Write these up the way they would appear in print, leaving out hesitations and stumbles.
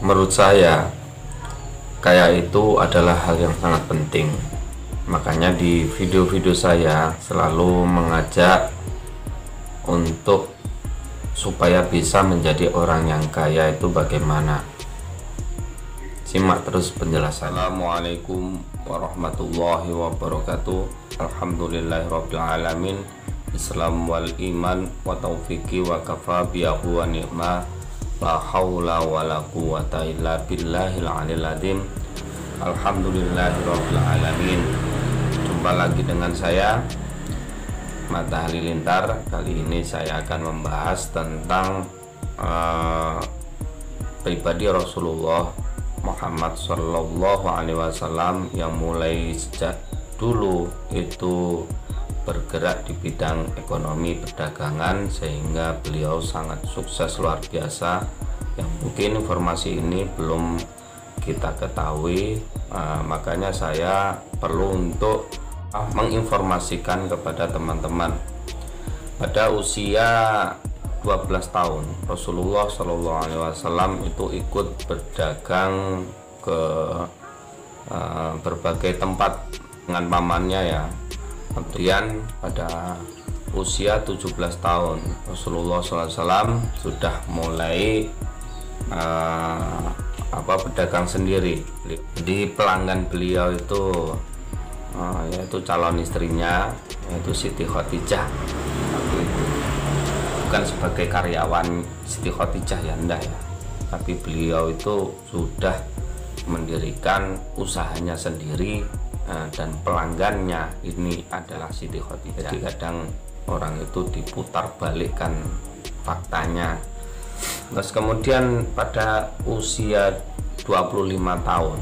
Menurut saya, kaya itu adalah hal yang sangat penting. Makanya di video-video saya selalu mengajak untuk supaya bisa menjadi orang yang kaya itu bagaimana. Simak terus penjelasan. Assalamualaikum warahmatullahi wabarakatuh. Alhamdulillahirrabbilalamin. Islam wal iman wa taufiqi wa kafa biyahu wa ni'mah. La haula wa la quwata illa billahil aliyil azim. Alhamdulillahirrabbilalamin. Jumpa lagi dengan saya Mata Halilintar. Kali ini saya akan membahas tentang pribadi Rasulullah Muhammad Sallallahu Alaihi Wasallam yang mulai sejak dulu itu bergerak di bidang ekonomi perdagangan sehingga beliau sangat sukses luar biasa, yang mungkin informasi ini belum kita ketahui. Makanya saya perlu untuk menginformasikan kepada teman-teman. Pada usia 12 tahun Rasulullah Shallallahu Alaihi Wasallam itu ikut berdagang ke berbagai tempat dengan pamannya ya. Kemudian pada usia 17 tahun Rasulullah SAW sudah mulai berdagang sendiri. Di pelanggan beliau itu yaitu calon istrinya, yaitu Siti Khadijah. Bukan sebagai karyawan Siti Khadijah ya, enggak ya, tapi beliau itu sudah mendirikan usahanya sendiri. Dan pelanggannya ini adalah Siti Khadijah. Jadi kadang orang itu diputar balikkan faktanya. Terus kemudian pada usia 25 tahun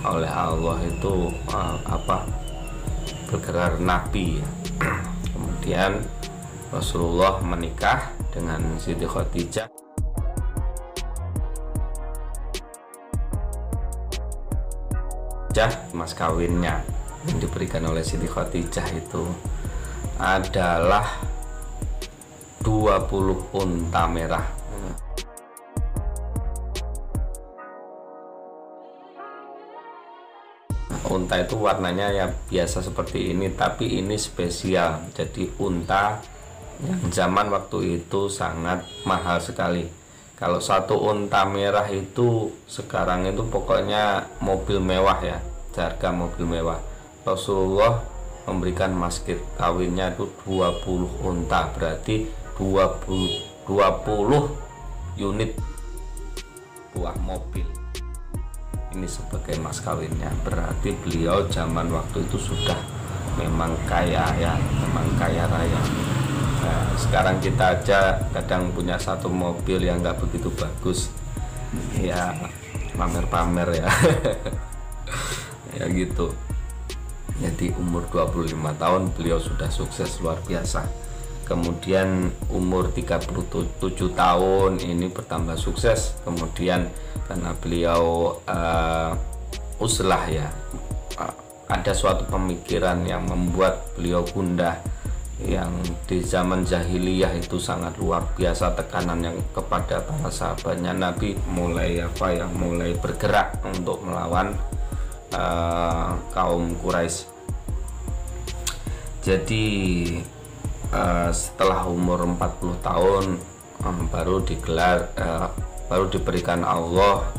oleh Allah itu bergerak Nabi ya. Kemudian Rasulullah menikah dengan Siti Khadijah. Mas kawinnya yang diberikan oleh Siti Khadijah itu adalah 20 unta merah. Unta itu warnanya ya biasa seperti ini, tapi ini spesial. Jadi unta yang zaman waktu itu sangat mahal sekali. Kalau satu unta merah itu sekarang itu pokoknya mobil mewah ya, harga mobil mewah. Rasulullah memberikan mas kawinnya itu 20 unta, berarti 20 unit buah mobil. Ini sebagai mas kawinnya, berarti beliau zaman waktu itu sudah memang kaya ya, memang kaya raya. Nah, sekarang kita aja kadang punya satu mobil yang nggak begitu bagus ya, pamer-pamer ya. Ya gitu. Jadi umur 25 tahun beliau sudah sukses luar biasa. Kemudian umur 37 tahun ini bertambah sukses. Kemudian karena beliau uslah ya, ada suatu pemikiran yang membuat beliau gundah, yang di zaman jahiliyah itu sangat luar biasa tekanan yang kepada para sahabatnya. Nabi mulai mulai bergerak untuk melawan kaum Quraisy. Jadi setelah umur 40 tahun baru diberikan Allah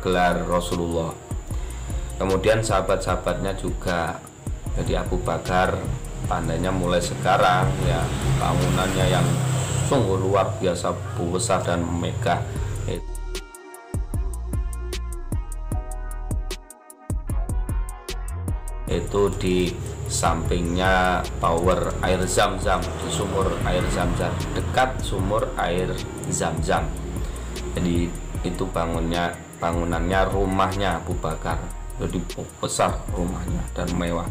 gelar Rasulullah. Kemudian sahabat-sahabatnya juga, jadi Abu Bakar tandanya mulai sekarang ya, bangunannya yang sungguh luar biasa besar dan megah. Itu di sampingnya tower air Zam-Zam, di sumur air Zam-Zam, dekat sumur air Zam-Zam. Jadi itu bangunannya rumahnya Abu Bakar, jadi besar rumahnya dan mewah.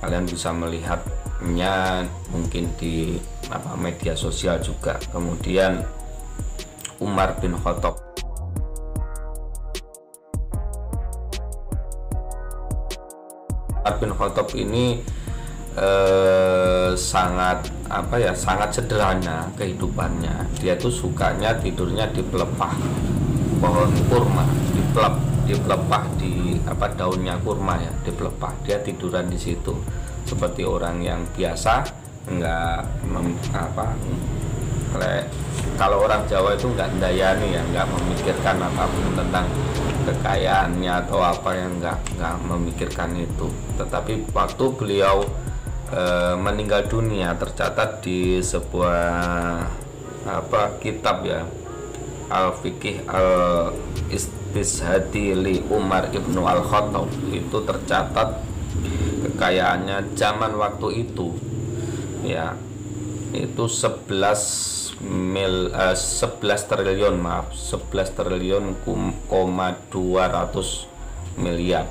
Kalian bisa melihatnya mungkin di media sosial juga. Kemudian Umar bin Khattab. Umar bin Khattab ini sangat apa ya, sangat sederhana kehidupannya. Dia tuh sukanya tidurnya di pelepah pohon kurma, di pelepah di apa, daunnya kurma ya, di pelepah. Dia tiduran di situ seperti orang yang biasa, enggak kalau orang Jawa itu enggak ndayani ya, enggak memikirkan apapun tentang kekayaannya atau apa, yang enggak memikirkan itu. Tetapi waktu beliau meninggal dunia, tercatat di sebuah kitab ya, Al-Fiqih Al-Istishhadi li Umar ibnu Al-Khattab, itu tercatat kekayaannya zaman waktu itu ya, itu 11 triliun 200 miliar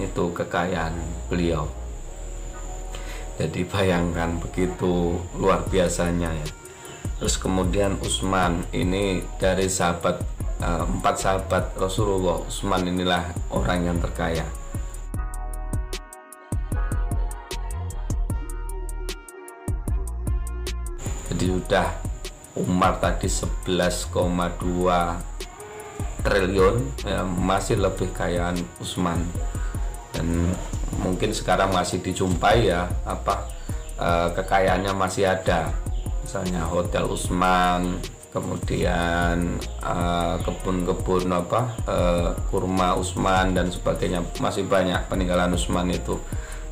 itu kekayaan beliau. Jadi bayangkan begitu luar biasanya ya. Terus kemudian Utsman ini dari sahabat 4 sahabat Rasulullah, Utsman inilah orang yang terkaya. Jadi sudah Umar tadi 11,2 triliun ya, masih lebih kayaan Utsman. Dan mungkin sekarang masih dijumpai ya, kekayaannya masih ada, misalnya Hotel Utsman, kemudian kebun-kebun kurma Utsman dan sebagainya, masih banyak peninggalan Utsman itu,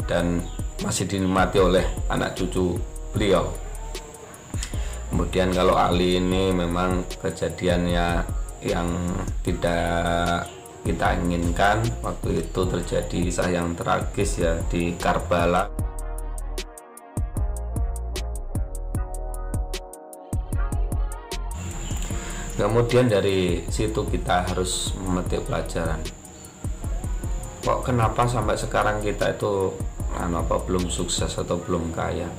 dan masih dinikmati oleh anak cucu beliau. Kemudian kalau Ali ini memang kejadiannya yang tidak kita inginkan. Waktu itu terjadi kisah yang tragis ya di Karbala. Kemudian dari situ kita harus memetik pelajaran. Kok kenapa sampai sekarang kita itu belum sukses atau belum kaya?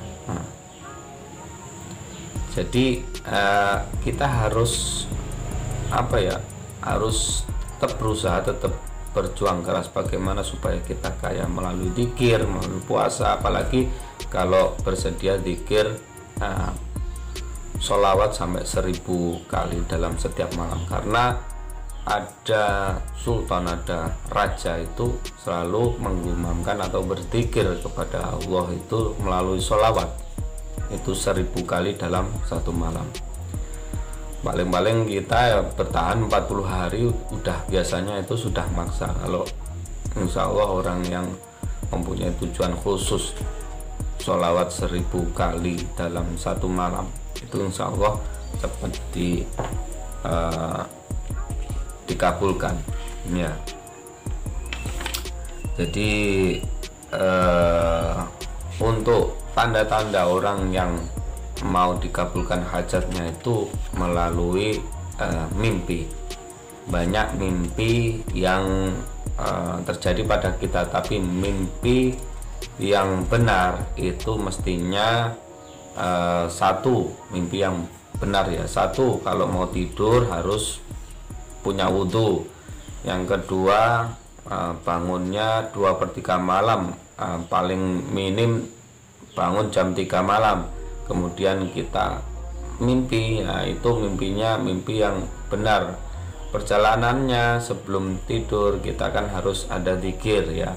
Jadi kita harus harus tetap berusaha, tetap berjuang keras bagaimana supaya kita kaya melalui zikir, melalui puasa, apalagi kalau bersedia zikir sholawat sampai 1000 kali dalam setiap malam. Karena ada sultan, ada raja itu selalu menggumamkan atau berzikir kepada Allah itu melalui sholawat, itu 1000 kali dalam satu malam. Paling-paling kita bertahan 40 hari udah, biasanya itu sudah maksa. Kalau insya Allah orang yang mempunyai tujuan khusus sholawat 1000 kali dalam satu malam, itu insya Allah cepat dikabulkan ya. Jadi untuk tanda-tanda orang yang mau dikabulkan hajatnya itu melalui mimpi. Banyak mimpi yang terjadi pada kita, tapi mimpi yang benar itu mestinya satu, mimpi yang benar ya, satu, kalau mau tidur harus punya wudhu. Yang kedua, bangunnya 2/3 malam, paling minim bangun jam 3 malam. Kemudian kita mimpi, itu mimpinya mimpi yang benar. Perjalanannya sebelum tidur kita kan harus ada zikir ya,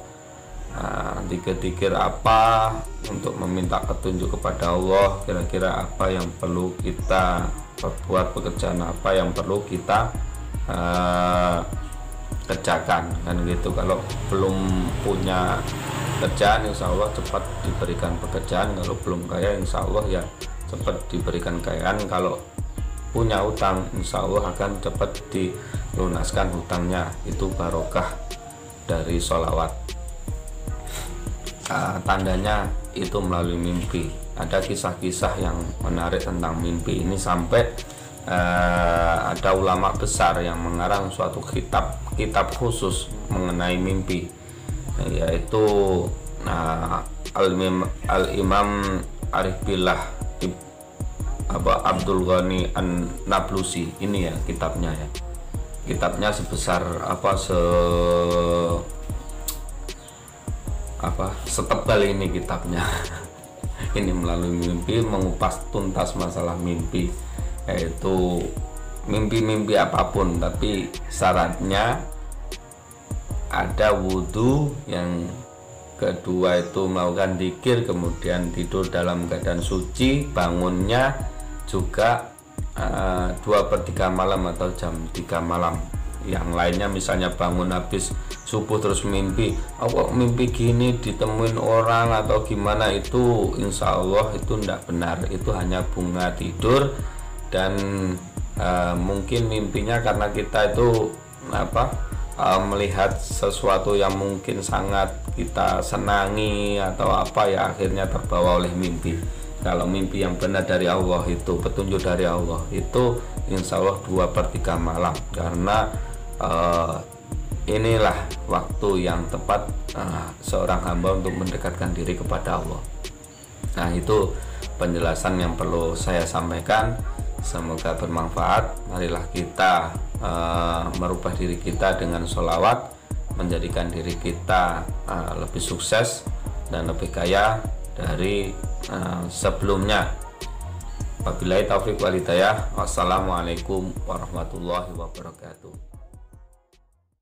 zikir apa untuk meminta petunjuk kepada Allah, kira-kira apa yang perlu kita perbuat, pekerjaan apa yang perlu kita kerjakan kan gitu. Kalau belum punya kerjaan, insya Allah cepat diberikan pekerjaan. Kalau belum kaya, insya Allah ya cepat diberikan kekayaan. Kalau punya utang, insya Allah akan cepat dilunaskan hutangnya. Itu barokah dari sholawat. Tandanya itu melalui mimpi. Ada kisah-kisah yang menarik tentang mimpi ini, sampai ada ulama besar yang mengarang suatu kitab khusus mengenai mimpi, yaitu Al-Imam Arif Billah Abdul Ghani An-Nablusi. Ini ya kitabnya ya. Kitabnya sebesar setebal ini kitabnya. ini melalui mimpi, mengupas tuntas masalah mimpi, yaitu mimpi-mimpi apapun, tapi syaratnya ada wudhu, yang kedua itu melakukan dzikir, kemudian tidur dalam keadaan suci, bangunnya juga 2/3 malam atau jam 3 malam. Yang lainnya misalnya bangun habis subuh terus mimpi, kok mimpi gini ditemuin orang atau gimana, itu insya Allah itu tidak benar, itu hanya bunga tidur. Dan mungkin mimpinya karena kita itu melihat sesuatu yang mungkin sangat kita senangi atau apa, ya akhirnya terbawa oleh mimpi. Kalau mimpi yang benar dari Allah, itu petunjuk dari Allah, itu insya Allah 2/3 malam, karena inilah waktu yang tepat seorang hamba untuk mendekatkan diri kepada Allah. Nah, itu penjelasan yang perlu saya sampaikan, semoga bermanfaat. Marilah kita merubah diri kita dengan sholawat, menjadikan diri kita lebih sukses dan lebih kaya dari sebelumnya. Wabillahi taufiq wal hidayah. Wassalamualaikum warahmatullahi wabarakatuh.